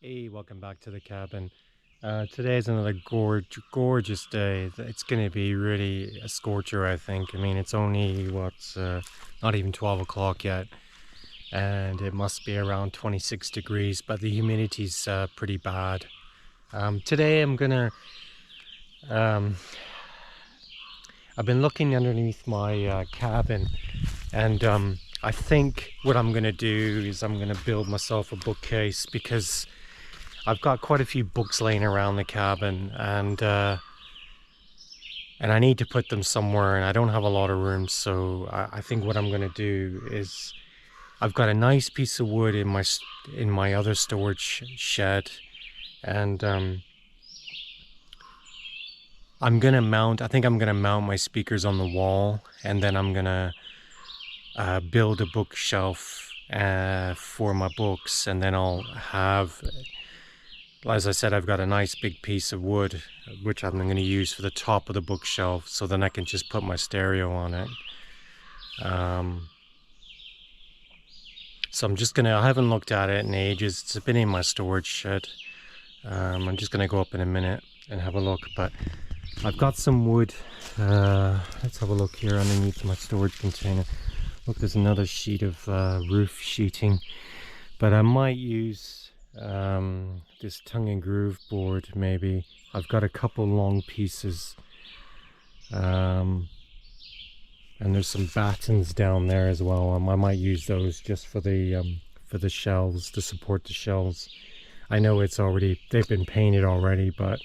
Hey, welcome back to the cabin. Today is another gorgeous day. It's going to be really a scorcher, I think. I mean, it's only, not even 12 o'clock yet, and it must be around 26 degrees, but the humidity's pretty bad. Today um, I've been looking underneath my cabin, and I think what I'm going to do is I'm going to build myself a bookcase because I've got quite a few books laying around the cabin, and I need to put them somewhere, and I don't have a lot of room. So I think what I'm going to do is I've got a nice piece of wood in my other storage shed, and I think I'm gonna mount my speakers on the wall, and then I'm gonna build a bookshelf for my books, and then I'll have, as I said, I've got a nice big piece of wood which I'm going to use for the top of the bookshelf, so then I can just put my stereo on it. So I haven't looked at it in ages. It's been in my storage shed. I'm just gonna go up in a minute and have a look, but I've got some wood. Let's have a look here underneath my storage container. Look, there's another sheet of roof sheeting, but I might use this tongue and groove board maybe. I've got a couple long pieces, and there's some battens down there as well. I might use those just for the shelves, to support the shelves. I know they've been painted already, but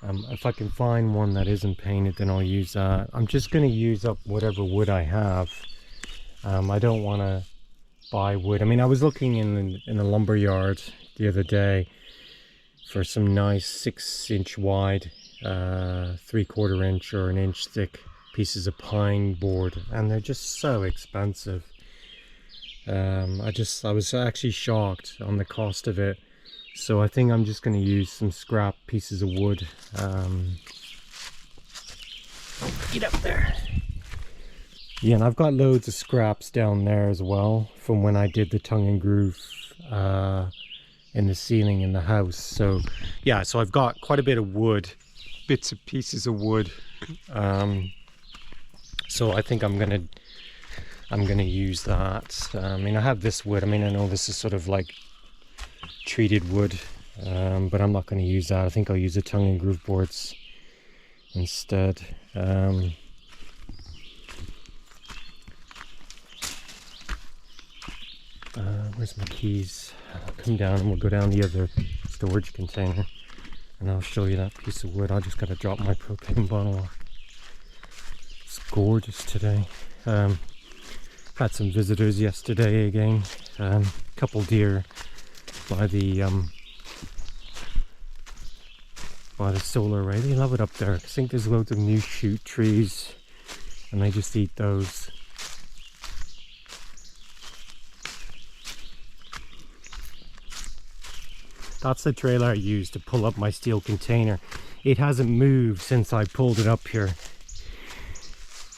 if I can find one that isn't painted, then I'll use that. I'm just going to use up whatever wood I have. I don't want to buy wood. I mean, I was looking in the lumber yard the other day for some nice 6-inch wide, 3/4 inch or an inch thick pieces of pine board, and they're just so expensive. I was actually shocked on the cost of it. So I think I'm just going to use some scrap pieces of wood. Get up there. Yeah, and I've got loads of scraps down there as well from when I did the tongue and groove in the ceiling in the house. So yeah, so I've got quite a bit of wood, bits of pieces of wood. So I think I'm gonna use that. I mean, I have this wood. I mean, I know this is sort of like treated wood, but I'm not going to use that. I think I'll use the tongue and groove boards instead. Where's my keys? I'll come down and we'll go down the other storage container, and I'll show you that piece of wood. I just got to drop my propane bottle off. It's gorgeous today. Had some visitors yesterday again. Couple deer by the solar array. They love it up there. I think there's loads of new shoot trees, and they just eat those. That's the trailer I used to pull up my steel container. It hasn't moved since I pulled it up here.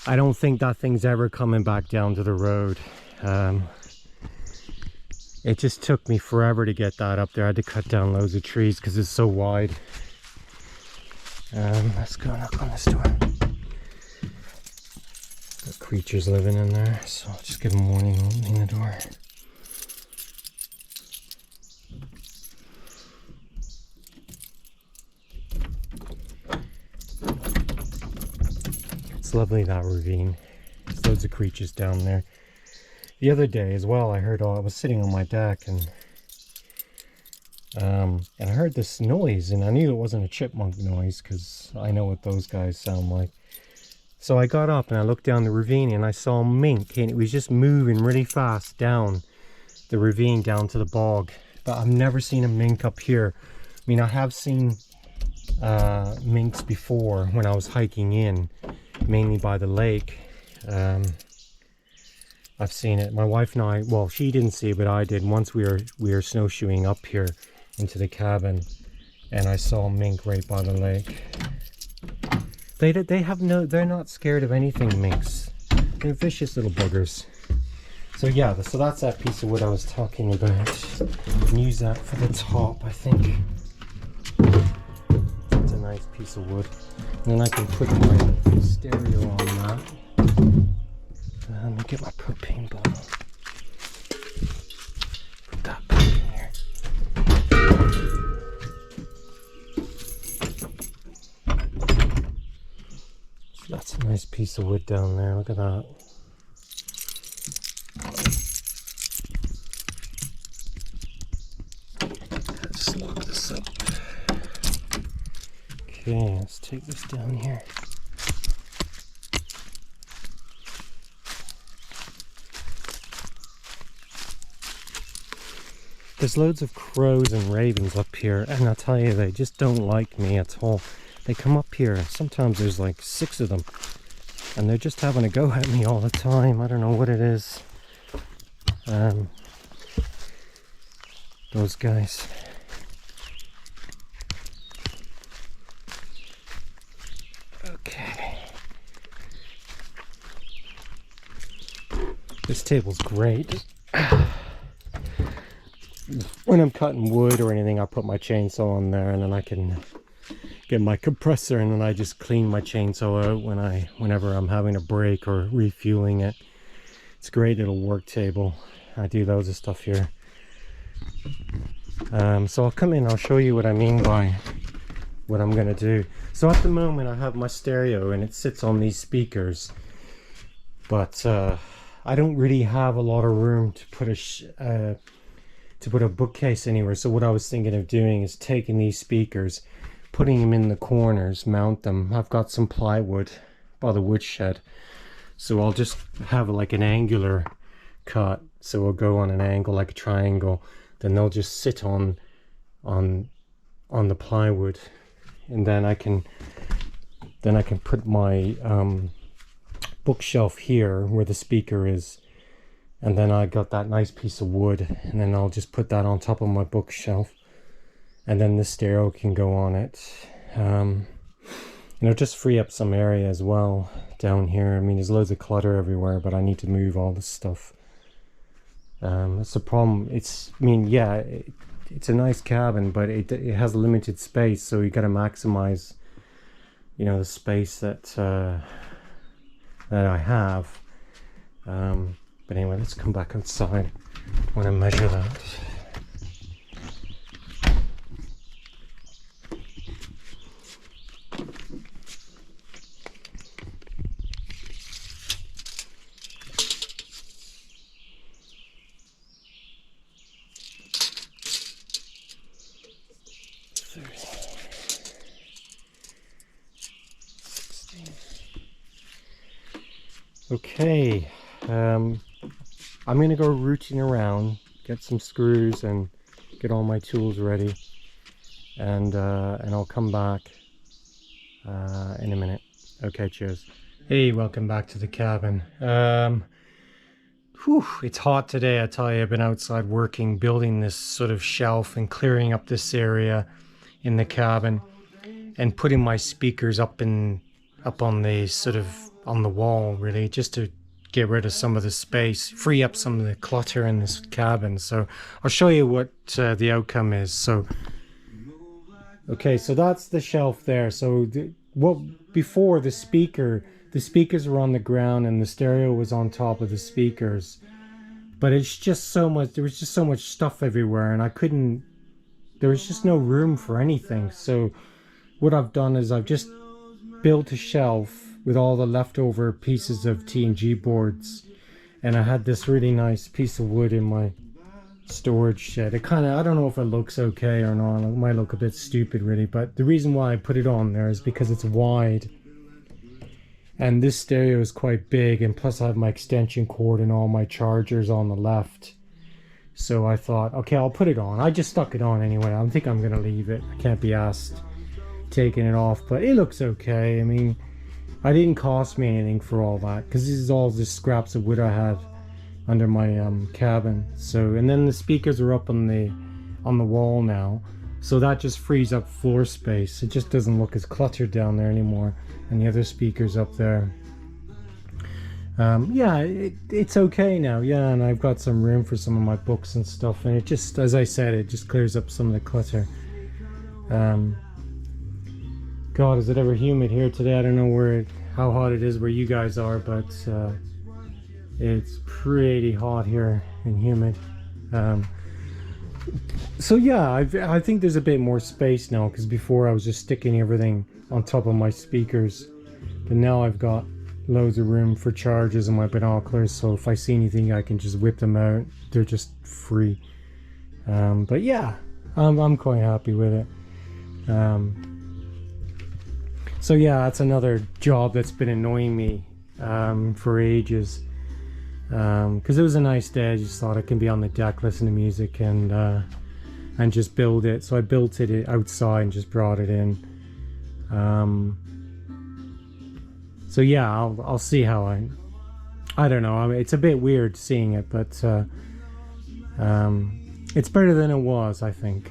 I don't think that thing's ever coming back down to the road. It just took me forever to get that up there. I had to cut down loads of trees because it's so wide. Let's go knock on this door. Got creatures living in there, so I'll just give them warning opening the door. It's lovely, that ravine. There's loads of creatures down there. The other day as well, I was sitting on my deck, and I heard this noise, and I knew it wasn't a chipmunk noise because I know what those guys sound like. So I got up and I looked down the ravine, and I saw a mink, and it was just moving really fast down the ravine down to the bog. But I've never seen a mink up here. I mean, I have seen minks before when I was hiking in, mainly by the lake. I've seen it. My wife and I, well, she didn't see it, but I did. Once we were snowshoeing up here into the cabin, and I saw a mink right by the lake. They're not scared of anything, minks. They're vicious little buggers. So yeah, so that's that piece of wood I was talking about. And use that for the top, I think. It's a nice piece of wood. And then I can put my stereo on that. Let me get my propane bottle. Put that back in here. So that's a nice piece of wood down there. Look at that. Let's lock this up. Okay, let's take this down here. There's loads of crows and ravens up here, and I'll tell you, they just don't like me at all. They come up here, sometimes there's like 6 of them, and they're just having a go at me all the time. I don't know what it is. Those guys. Okay. This table's great. When I'm cutting wood or anything, I put my chainsaw on there, and then I can get my compressor, and then I just clean my chainsaw out whenever I'm having a break or refueling it. It's a great little work table. I do loads of stuff here. So I'll come in, I'll show you what I mean by what I'm gonna do. So at the moment I have my stereo and it sits on these speakers, but I don't really have a lot of room to put a bookcase anywhere. So what I was thinking of doing is taking these speakers, putting them in the corners, mount them. I've got some plywood by the woodshed, so I'll just have like an angular cut. So we'll go on an angle like a triangle, then they'll just sit on the plywood, and then I can put my bookshelf here where the speaker is, and then I got that nice piece of wood, and then I'll just put that on top of my bookshelf, and then the stereo can go on it. Just free up some area as well down here. I mean, there's loads of clutter everywhere, but I need to move all this stuff. That's the problem. It's a nice cabin, but it has limited space, so you got to maximize, the space that I have. But anyway, let's come back outside. I want to measure that. Okay, I'm gonna go rooting around, get some screws and get all my tools ready, and I'll come back in a minute. Okay, cheers. Hey, welcome back to the cabin. It's hot today, I tell you. I've been outside working, building this sort of shelf and clearing up this area in the cabin, and putting my speakers up on the sort of on the wall, really, just to get rid of some of the space, free up some of the clutter in this cabin. So I'll show you what the outcome is. So okay, so that's the shelf there. So before the speakers were on the ground and the stereo was on top of the speakers, but it's just so much, there was just so much stuff everywhere, and there was just no room for anything. So what I've done is I've just built a shelf with all the leftover pieces of T&G boards, and I had this really nice piece of wood in my storage shed. It kind of, I don't know if it looks okay or not. It might look a bit stupid really, but the reason why I put it on there is because it's wide, and this stereo is quite big, and plus I have my extension cord and all my chargers on the left. So I thought, okay, I'll put it on. I just stuck it on anyway. I think I'm gonna leave it. I can't be asked taking it off, but it looks okay. I mean, it didn't cost me anything for all that, because this is all just scraps of wood I had under my cabin. So, and then the speakers are up on the wall now, so that just frees up floor space. It just doesn't look as cluttered down there anymore, and the other speakers up there. Yeah, it's okay now. Yeah, and I've got some room for some of my books and stuff, and it just, as I said, it just clears up some of the clutter. Um, God, is it ever humid here today? I don't know how hot it is where you guys are, but it's pretty hot here and humid. So yeah, I think there's a bit more space now, because before I was just sticking everything on top of my speakers, but now I've got loads of room for chargers and my binoculars, so if I see anything I can just whip them out. They're just free. But yeah, I'm quite happy with it. So yeah, that's another job that's been annoying me for ages, because it was a nice day. I just thought I can be on the deck, listen to music, and just build it. So I built it outside and just brought it in. So yeah, I'll see how I don't know. I mean, it's a bit weird seeing it, but it's better than it was, I think.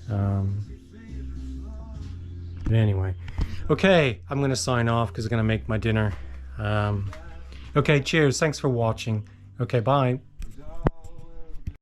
But anyway, okay, I'm gonna sign off because I'm gonna make my dinner. Okay, cheers. Thanks for watching. Okay, bye.